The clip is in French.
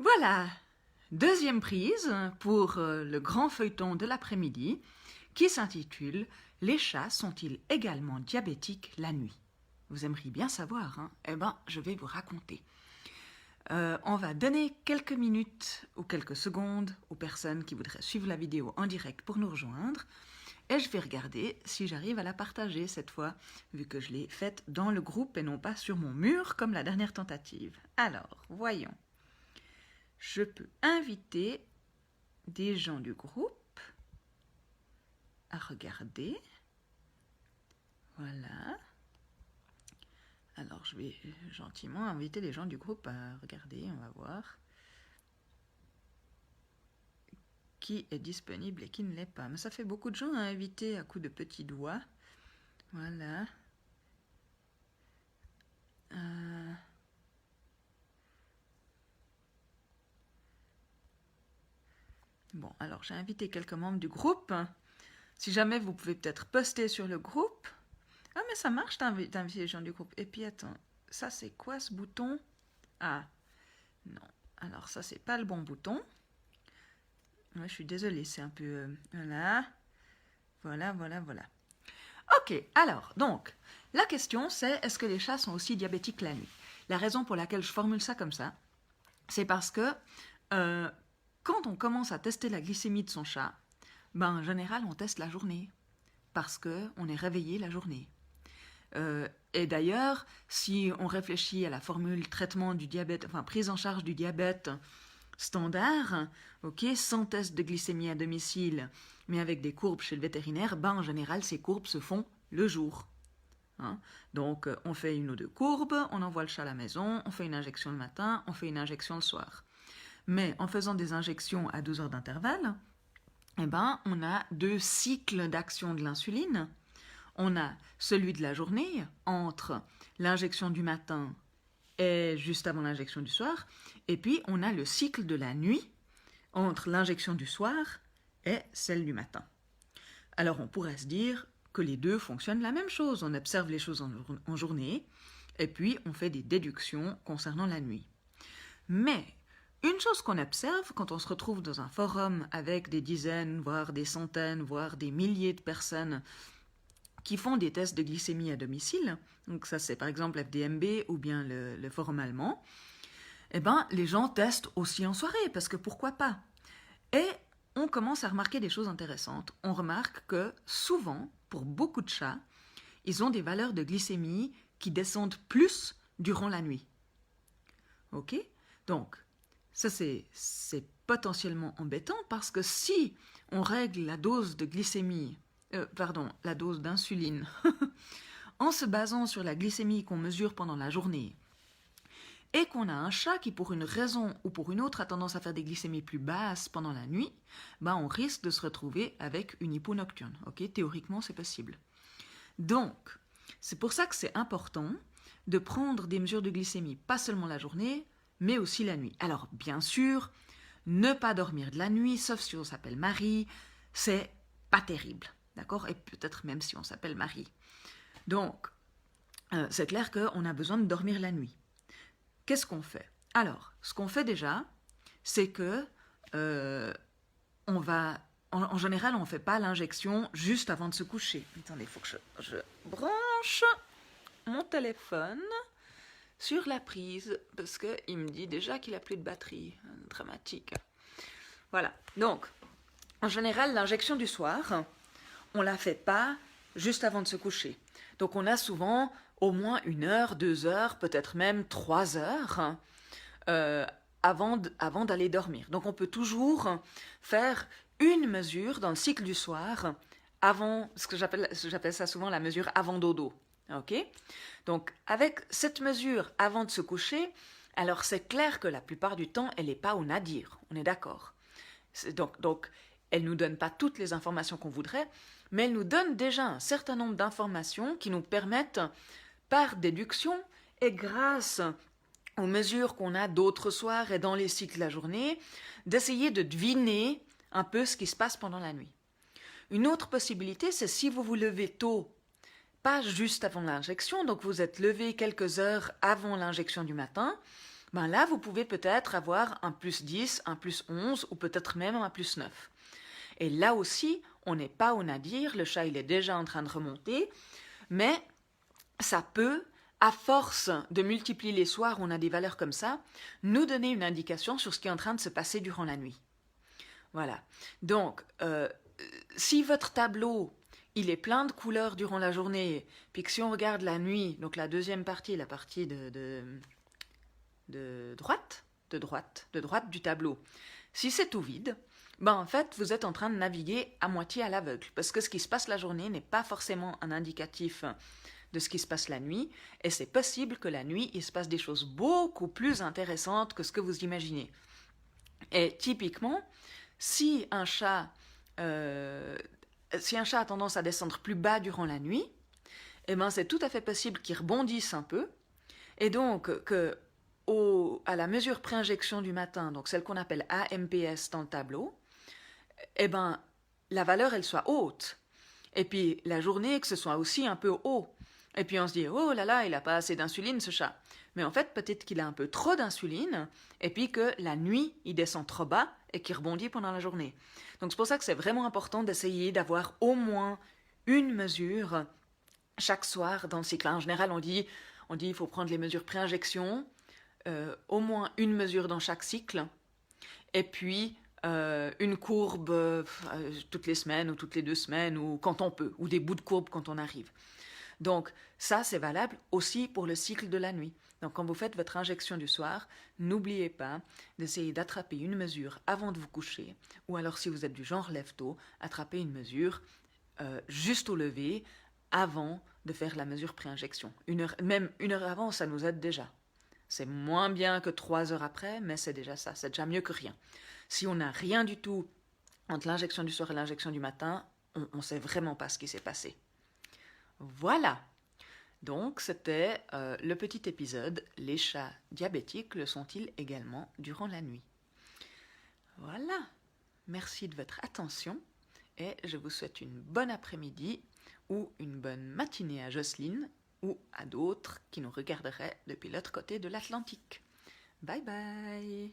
Voilà, deuxième prise pour le grand feuilleton de l'après-midi qui s'intitule « Les chats sont-ils également diabétiques la nuit ?» Vous aimeriez bien savoir, hein? Eh bien, je vais vous raconter. On va donner quelques minutes ou quelques secondes aux personnes qui voudraient suivre la vidéo en direct pour nous rejoindre. Et je vais regarder si j'arrive à la partager cette fois, vu que je l'ai faite dans le groupe et non pas sur mon mur comme la dernière tentative. Alors, voyons. Je peux inviter des gens du groupe à regarder. Voilà. Alors, je vais gentiment inviter les gens du groupe à regarder. On va voir qui est disponible et qui ne l'est pas. Mais ça fait beaucoup de gens à inviter à coups de petits doigts. Voilà. Bon, alors j'ai invité quelques membres du groupe. Si jamais vous pouvez peut-être poster sur le groupe. Ah, mais ça marche d'inviter les gens du groupe. Et puis attends, ça c'est quoi ce bouton? Ah, non. Alors ça c'est pas le bon bouton. Ouais, je suis désolée, c'est un peu... voilà. Voilà. Ok, alors, donc, la question c'est, est-ce que les chats sont aussi diabétiques la nuit? La raison pour laquelle je formule ça comme ça, c'est parce que quand on commence à tester la glycémie de son chat, ben, en général, on teste la journée, parce qu'on est réveillé la journée. Et d'ailleurs, si on réfléchit à la formule traitement du diabète, enfin prise en charge du diabète standard, ok, sans test de glycémie à domicile, mais avec des courbes chez le vétérinaire, ben en général ces courbes se font le jour. Hein. Donc on fait une ou deux courbes, on envoie le chat à la maison, on fait une injection le matin, on fait une injection le soir. Mais en faisant des injections à 12 heures d'intervalle, eh ben, on a deux cycles d'action de l'insuline. On a celui de la journée, entre l'injection du matin et juste avant l'injection du soir, et puis on a le cycle de la nuit, entre l'injection du soir et celle du matin. Alors on pourrait se dire que les deux fonctionnent la même chose, on observe les choses en journée, et puis on fait des déductions concernant la nuit. Mais une chose qu'on observe quand on se retrouve dans un forum avec des dizaines, voire des centaines, voire des milliers de personnes qui font des tests de glycémie à domicile, donc ça c'est par exemple FDMB ou bien le forum allemand, eh ben les gens testent aussi en soirée, parce que pourquoi pas? Et on commence à remarquer des choses intéressantes. On remarque que souvent, pour beaucoup de chats, ils ont des valeurs de glycémie qui descendent plus durant la nuit. Ok? Donc, ça c'est potentiellement embêtant parce que si on règle la dose de glycémie, la dose d'insuline, en se basant sur la glycémie qu'on mesure pendant la journée, et qu'on a un chat qui, pour une raison ou pour une autre, a tendance à faire des glycémies plus basses pendant la nuit, ben on risque de se retrouver avec une hypo nocturne. Ok, théoriquement, c'est possible. Donc, c'est pour ça que c'est important de prendre des mesures de glycémie, pas seulement la journée, mais aussi la nuit. Alors, bien sûr, ne pas dormir de la nuit, sauf si on s'appelle Marie, c'est pas terrible, d'accord? Et peut-être même si on s'appelle Marie. Donc, c'est clair qu'on a besoin de dormir la nuit. Qu'est-ce qu'on fait? Alors, ce qu'on fait déjà, c'est que on va... En général, on ne fait pas l'injection juste avant de se coucher. Attendez, il faut que je branche mon téléphone sur la prise, parce qu'il me dit déjà qu'il n'a plus de batterie. Dramatique. Voilà. Donc, en général, l'injection du soir, on ne la fait pas juste avant de se coucher. Donc, on a souvent au moins 1 heure, 2 heures, peut-être même 3 heures avant d'aller dormir. Donc on peut toujours faire une mesure dans le cycle du soir avant, ce que j'appelle ça souvent la mesure avant dodo. Ok? Donc avec cette mesure avant de se coucher, alors c'est clair que la plupart du temps, elle n'est pas au nadir. On est d'accord. Donc elle ne nous donne pas toutes les informations qu'on voudrait, mais elle nous donne déjà un certain nombre d'informations qui nous permettent, par déduction et grâce aux mesures qu'on a d'autres soirs et dans les cycles de la journée, d'essayer de deviner un peu ce qui se passe pendant la nuit. Une autre possibilité, c'est si vous vous levez tôt, pas juste avant l'injection, donc vous êtes levé quelques heures avant l'injection du matin, Ben là, vous pouvez peut-être avoir un plus 10, un plus 11 ou peut-être même un plus 9. Et là aussi, on n'est pas au nadir, le chat il est déjà en train de remonter, mais ça peut, à force de multiplier les soirs où on a des valeurs comme ça, nous donner une indication sur ce qui est en train de se passer durant la nuit. Voilà. Donc, si votre tableau, il est plein de couleurs durant la journée, puis que si on regarde la nuit, donc la deuxième partie, la partie de droite du tableau, si c'est tout vide, ben en fait, vous êtes en train de naviguer à moitié à l'aveugle, parce que ce qui se passe la journée n'est pas forcément un indicatif de ce qui se passe la nuit, et c'est possible que la nuit, il se passe des choses beaucoup plus intéressantes que ce que vous imaginez. Et typiquement, si un chat, a tendance à descendre plus bas durant la nuit, eh ben c'est tout à fait possible qu'il rebondisse un peu, et donc à la mesure préinjection du matin, donc celle qu'on appelle AMPS dans le tableau, eh ben la valeur elle soit haute. Et puis la journée que ce soit aussi un peu haut. Et puis on se dit oh là là, il n'a pas assez d'insuline ce chat. Mais en fait peut-être qu'il a un peu trop d'insuline et puis que la nuit il descend trop bas et qu'il rebondit pendant la journée. Donc c'est pour ça que c'est vraiment important d'essayer d'avoir au moins une mesure chaque soir dans le cycle. En général on dit il faut prendre les mesures pré-injection, au moins une mesure dans chaque cycle, et puis une courbe toutes les semaines ou toutes les 2 semaines ou quand on peut, ou des bouts de courbe quand on arrive. Donc ça c'est valable aussi pour le cycle de la nuit. Donc quand vous faites votre injection du soir, n'oubliez pas d'essayer d'attraper une mesure avant de vous coucher, ou alors si vous êtes du genre lève-tôt, attrapez une mesure juste au lever avant de faire la mesure pré-injection. Même une heure avant, ça nous aide déjà. C'est moins bien que 3 heures après, mais c'est déjà ça, c'est déjà mieux que rien. Si on n'a rien du tout entre l'injection du soir et l'injection du matin, on ne sait vraiment pas ce qui s'est passé. Voilà. Donc c'était le petit épisode. Les chats diabétiques le sont-ils également durant la nuit? Voilà. Merci de votre attention et je vous souhaite une bonne après-midi ou une bonne matinée à Jocelyne ou à d'autres qui nous regarderaient depuis l'autre côté de l'Atlantique. Bye bye.